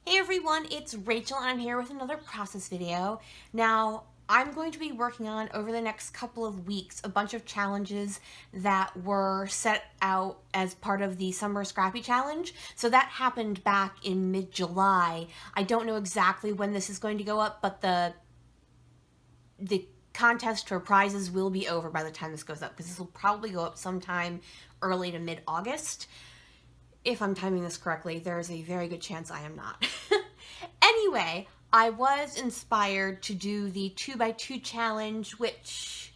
Hey everyone, it's Rachel and I'm here with another process video. Now, I'm going to be working on over the next couple of weeks a bunch of challenges that were set out as part of the Summer Scrappy Challenge. So that happened back in mid-July. I don't know exactly when this is going to go up, but the contest for prizes will be over by the time this goes up, because this will probably go up sometime early to mid-August. If I'm timing this correctly, there's a very good chance I am not. Anyway, I was inspired to do the 2x2 challenge, which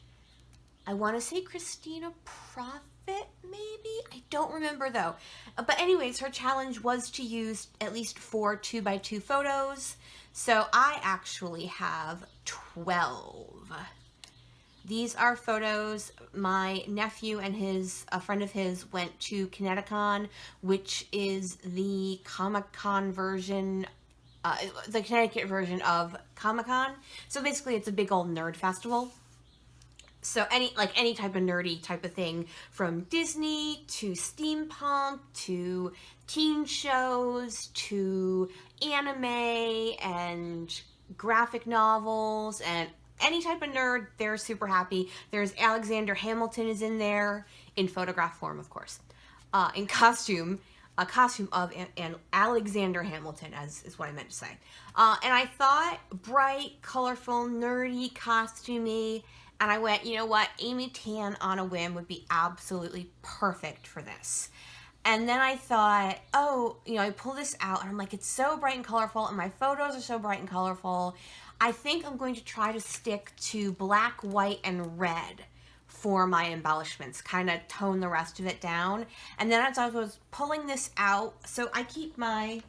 I want to say Christina Profit, maybe? I don't remember though. But anyways, her challenge was to use at least 4 2x2 photos. So I actually have 12. These are photos. My nephew and a friend of his went to Connecticut, which is the Comic-Con version, the Connecticut version of Comic-Con. So basically it's a big old nerd festival. So any type of nerdy type of thing, from Disney to steampunk to teen shows to anime and graphic novels and any type of nerd, they're super happy. There's Alexander Hamilton is in there, in photograph form, of course, in costume, a costume of an Alexander Hamilton, as is what I meant to say. And I thought bright, colorful, nerdy, costumey, and I went, you know what, Amy Tan on a Whim would be absolutely perfect for this. And then I thought, oh, I pull this out and I'm like, it's so bright and colorful and my photos are so bright and colorful. I think I'm going to try to stick to black, white, and red for my embellishments, kind of tone the rest of it down. And then as I was pulling this out, so I keep my,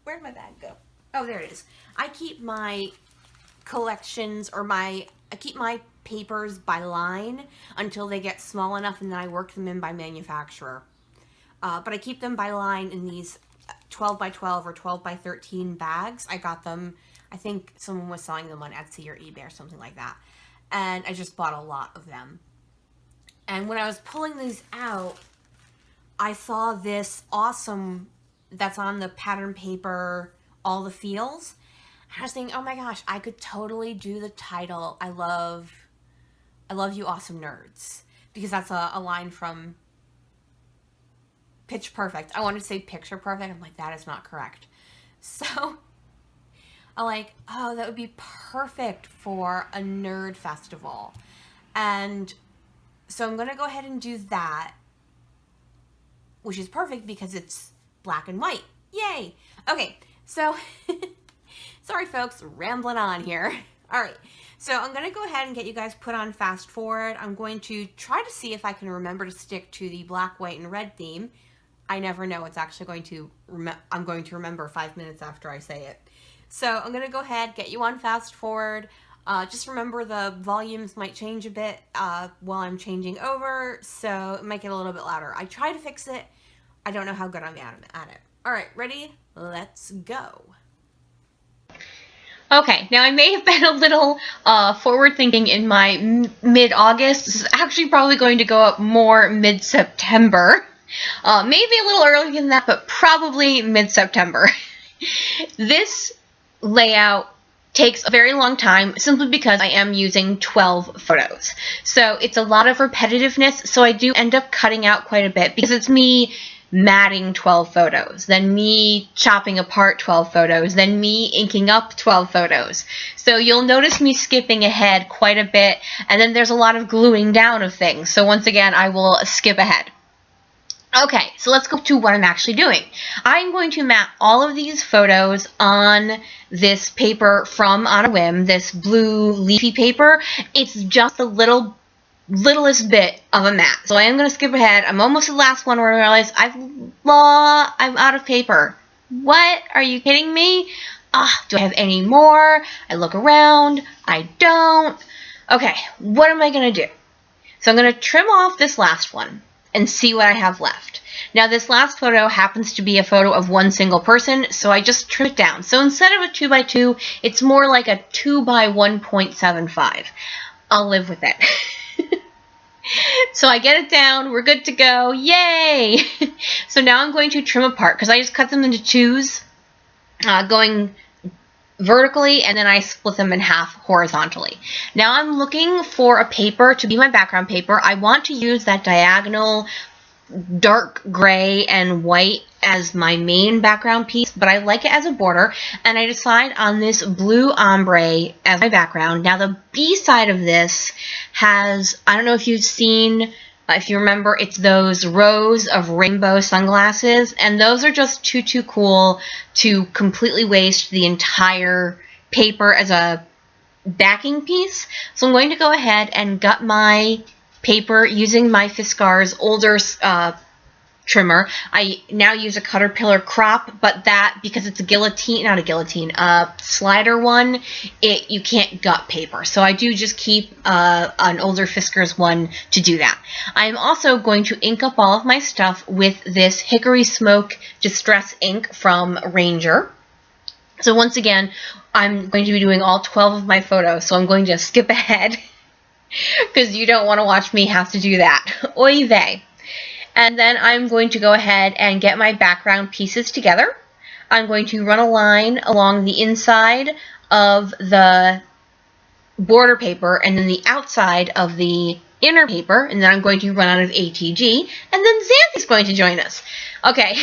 where'd my bag go? Oh, there it is. I keep my collections, or I keep my papers by line until they get small enough, and then I work them in by manufacturer. But I keep them by line in these 12 by 12 or 12 by 13 bags. I got them, I think someone was selling them on Etsy or eBay or something like that. And I just bought a lot of them. And when I was pulling these out, I saw this awesome, that's on the pattern paper, All the Feels. I was thinking, oh my gosh, I could totally do the title, I love you awesome nerds. Because that's a line from Pitch Perfect. I wanted to say Picture Perfect. I'm like, that is not correct. So I'm like, oh, that would be perfect for a nerd festival. And so I'm going to go ahead and do that, which is perfect because it's black and white. Yay! Okay, so sorry folks, rambling on here. All right, so I'm going to go ahead and get you guys put on fast forward. I'm going to try to see if I can remember to stick to the black, white, and red theme. I never know. It's actually going to, I'm going to remember 5 minutes after I say it. So I'm going to go ahead, get you on fast forward. Just remember the volumes might change a bit while I'm changing over, so it might get a little bit louder. I try to fix it. I don't know how good I'm at it. All right, ready? Let's go. Okay, now I may have been a little forward thinking in my mid-August. This is actually probably going to go up more mid-September. Maybe a little earlier than that, but probably mid-September. This layout takes a very long time simply because I am using 12 photos. So it's a lot of repetitiveness, so I do end up cutting out quite a bit because it's me matting 12 photos, then me chopping apart 12 photos, then me inking up 12 photos. So you'll notice me skipping ahead quite a bit, and then there's a lot of gluing down of things. So once again, I will skip ahead. Okay, so let's go to what I'm actually doing. I'm going to mat all of these photos on this paper from On a Whim, this blue leafy paper. It's just the littlest bit of a mat. So I am going to skip ahead. I'm almost to the last one where I realize I'm out of paper. What? Are you kidding me? Do I have any more? I look around. I don't. Okay, what am I going to do? So I'm going to trim off this last one and see what I have left. Now this last photo happens to be a photo of one single person, so I just trim it down. So instead of a 2x2, it's more like a 2x1.75. I'll live with it. So I get it down, we're good to go, yay! So now I'm going to trim apart, because I just cut them into twos. going vertically, and then I split them in half horizontally. Now I'm looking for a paper to be my background paper. I want to use that diagonal dark gray and white as my main background piece, but I like it as a border, and I decide on this blue ombre as my background. Now the B side of this has, I don't know if you've seen, if you remember, it's those rows of rainbow sunglasses, and those are just too cool to completely waste the entire paper as a backing piece. So I'm going to go ahead and gut my paper using my Fiskars older trimmer. I now use a Caterpillar crop, but that, because it's a guillotine, not a guillotine, a slider one, you can't gut paper. So I do just keep an older Fiskars one to do that. I'm also going to ink up all of my stuff with this Hickory Smoke Distress ink from Ranger. So once again, I'm going to be doing all 12 of my photos, so I'm going to skip ahead because you don't want to watch me have to do that. Oy vey. And then I'm going to go ahead and get my background pieces together. I'm going to run a line along the inside of the border paper and then the outside of the inner paper, and then I'm going to run out of ATG, and then Xanthi's going to join us. Okay,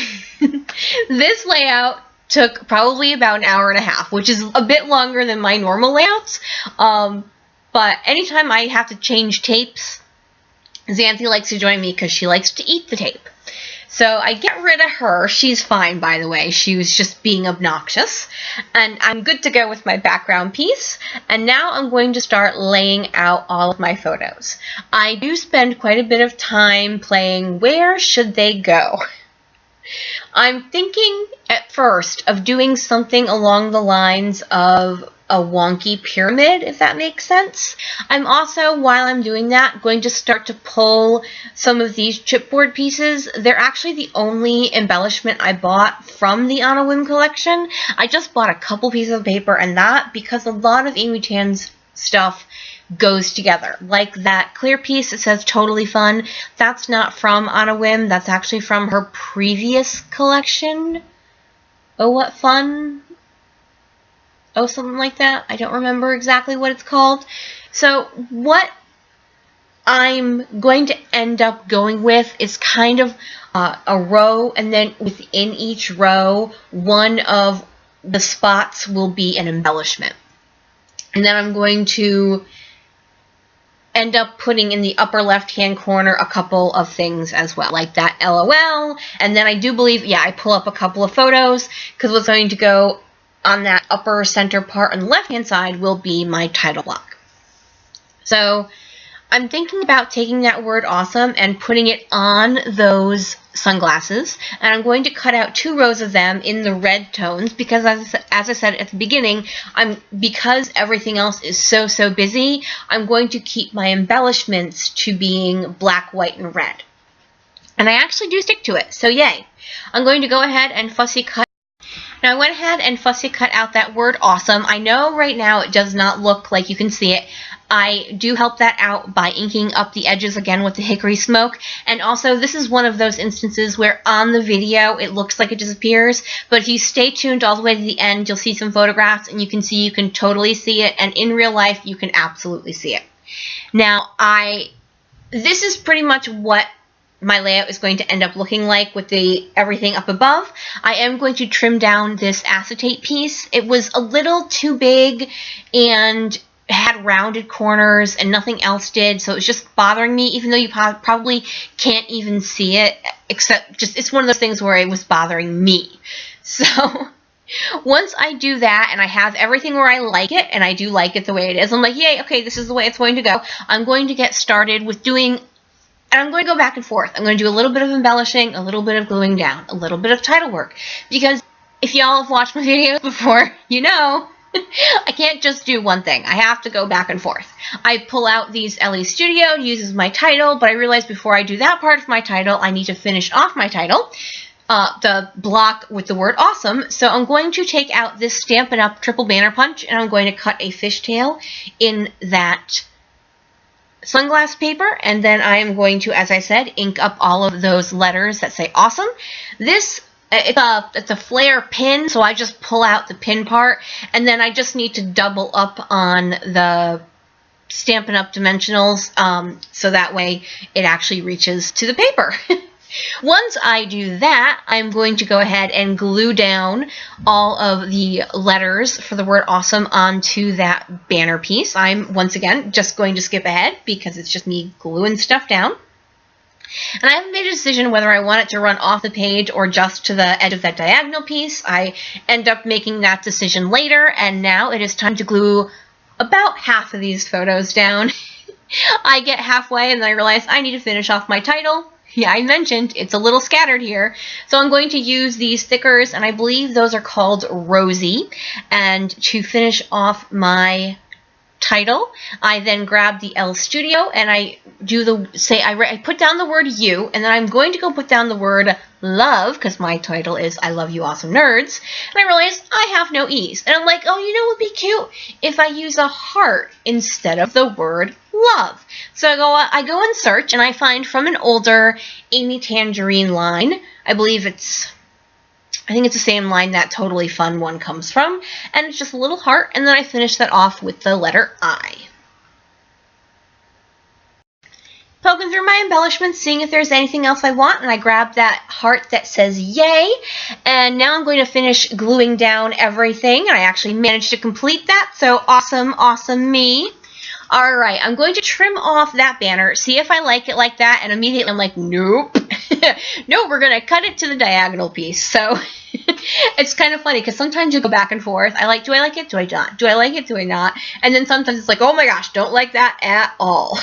this layout took probably about an hour and a half, which is a bit longer than my normal layouts, but anytime I have to change tapes, Xanthi likes to join me because she likes to eat the tape. So I get rid of her. She's fine, by the way. She was just being obnoxious. And I'm good to go with my background piece. And now I'm going to start laying out all of my photos. I do spend quite a bit of time playing where should they go. I'm thinking at first of doing something along the lines of a wonky pyramid, if that makes sense. I'm also, while I'm doing that, going to start to pull some of these chipboard pieces. They're actually the only embellishment I bought from the On a Whim collection. I just bought a couple pieces of paper, and that because a lot of Amy Tan's stuff goes together. Like that clear piece that says Totally Fun, that's not from On a Whim, that's actually from her previous collection. Oh, what fun. Oh, something like that. I don't remember exactly what it's called. So what I'm going to end up going with is kind of a row, and then within each row, one of the spots will be an embellishment. And then I'm going to end up putting in the upper left-hand corner a couple of things as well, like that LOL. And then I do believe, yeah, I pull up a couple of photos, because what's going to go on that upper center part on the left-hand side will be my title block. So I'm thinking about taking that word awesome and putting it on those sunglasses, and I'm going to cut out 2 rows of them in the red tones because, as I said at the beginning, because everything else is so busy, I'm going to keep my embellishments to being black, white, and red. And I actually do stick to it, so yay. I'm going to go ahead and fussy cut. Now I went ahead and fussy cut out that word awesome. I know right now it does not look like you can see it. I do help that out by inking up the edges again with the Hickory Smoke. And also this is one of those instances where on the video it looks like it disappears. But if you stay tuned all the way to the end, you'll see some photographs and you can totally see it. And in real life you can absolutely see it. Now this is pretty much what my layout is going to end up looking like with everything up above. I am going to trim down this acetate piece. It was a little too big and had rounded corners and nothing else did, so it was just bothering me, even though you probably can't even see it, except just it's one of those things where it was bothering me. So once I do that and I have everything where I like it, and I do like it the way it is, I'm like, yay, okay, this is the way it's going to go. I'm going to get started with doing, and I'm going to go back and forth. I'm going to do a little bit of embellishing, a little bit of gluing down, a little bit of title work. Because if y'all have watched my videos before, you know I can't just do one thing. I have to go back and forth. I pull out these LE Studio, uses my title, but I realized before I do that part of my title, I need to finish off my title, the block with the word awesome. So I'm going to take out this Stampin' Up! Triple Banner Punch, and I'm going to cut a fishtail in that sunglass paper, and then I am going to, as I said, ink up all of those letters that say awesome. This it's a flare pin, so I just pull out the pin part, and then I just need to double up on the Stampin' Up! Dimensionals, so that way it actually reaches to the paper. Once I do that, I'm going to go ahead and glue down all of the letters for the word awesome onto that banner piece. I'm, once again, just going to skip ahead because it's just me gluing stuff down. And I haven't made a decision whether I want it to run off the page or just to the edge of that diagonal piece. I end up making that decision later, and now it is time to glue about half of these photos down. I get halfway and then I realize I need to finish off my title. Yeah, I mentioned it's a little scattered here. So I'm going to use these stickers, and I believe those are called Rosie. And to finish off my title, I then grab the L Studio and I do I put down the word you, and then I'm going to go put down the word love, because my title is I Love You Awesome Nerds, and I realize I have no E's. And I'm like, oh, you know what would be cute? If I use a heart instead of the word love. So I go and search, and I find from an older Amy Tangerine line, I think it's the same line that Totally Fun one comes from, and it's just a little heart, and then I finish that off with the letter I. Poking through my embellishments, seeing if there's anything else I want, and I grab that heart that says yay, and now I'm going to finish gluing down everything. I actually managed to complete that, so awesome, awesome me. Alright, I'm going to trim off that banner, see if I like it like that, and immediately I'm like, nope. Nope, we're going to cut it to the diagonal piece. So it's kind of funny because sometimes you go back and forth. Do I like it? Do I not? Do I like it? Do I not? And then sometimes it's like, oh my gosh, don't like that at all.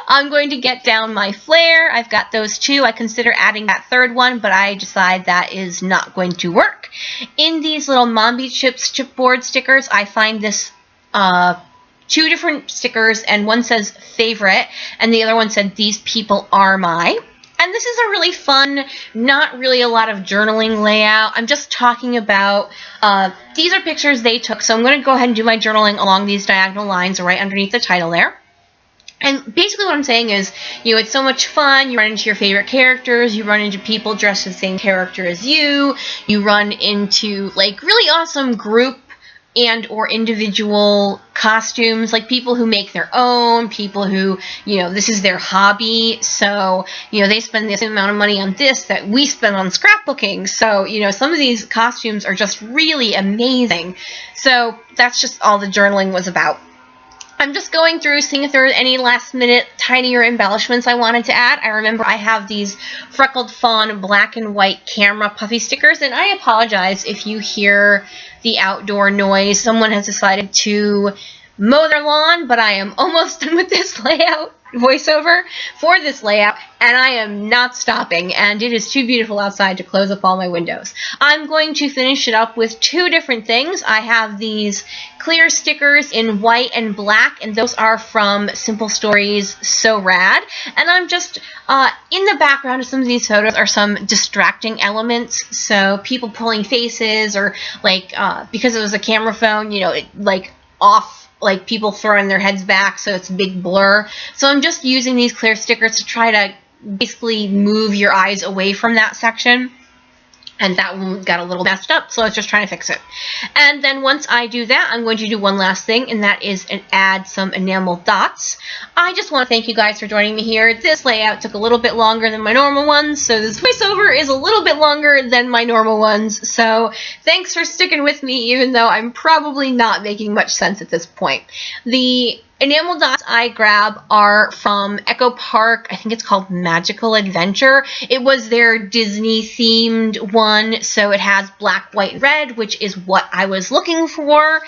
I'm going to get down my flare. I've got those two. I consider adding that third one, but I decide that is not going to work. In these little Mombi Chips chipboard stickers, I find this two different stickers, and one says favorite, and the other one said these people are my. And this is a really fun, not really a lot of journaling layout. I'm just talking about, these are pictures they took, so I'm going to go ahead and do my journaling along these diagonal lines right underneath the title there. And basically what I'm saying is, you know, it's so much fun. You run into your favorite characters. You run into people dressed as the same character as you. You run into, like, really awesome group and or individual costumes, like people who make their own, people who, you know, this is their hobby, so, you know, they spend the same amount of money on this that we spend on scrapbooking, so, you know, some of these costumes are just really amazing. So that's just all the journaling was about. I'm just going through, seeing if there are any last-minute, tinier embellishments I wanted to add. I remember I have these Freckled Fawn black and white camera puffy stickers, and I apologize if you hear the outdoor noise. Someone has decided to mow their lawn, but I am almost done with this layout, voiceover for this layout, and I am not stopping, and it is too beautiful outside to close up all my windows. I'm going to finish it up with two different things. I have these clear stickers in white and black, and those are from Simple Stories So Rad, and I'm just, in the background of some of these photos are some distracting elements, so people pulling faces, or like, because it was a camera phone, you know, it, like, off, like people throwing their heads back, so it's a big blur. So I'm just using these clear stickers to try to basically move your eyes away from that section. And that one got a little messed up, so I was just trying to fix it. And then once I do that, I'm going to do one last thing, and that is add some enamel dots. I just want to thank you guys for joining me here. This layout took a little bit longer than my normal ones, so this voiceover is a little bit longer than my normal ones. So thanks for sticking with me, even though I'm probably not making much sense at this point. The enamel dots I grab are from Echo Park. I think it's called Magical Adventure. It was their Disney themed one, so it has black, white, and red, which is what I was looking for.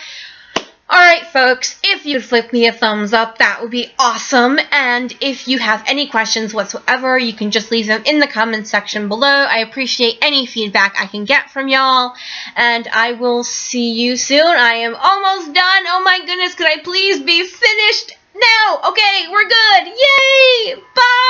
Alright folks, if you'd flip me a thumbs up, that would be awesome, and if you have any questions whatsoever, you can just leave them in the comments section below. I appreciate any feedback I can get from y'all, and I will see you soon. I am almost done. Oh my goodness, could I please be finished now? Okay, we're good. Yay! Bye!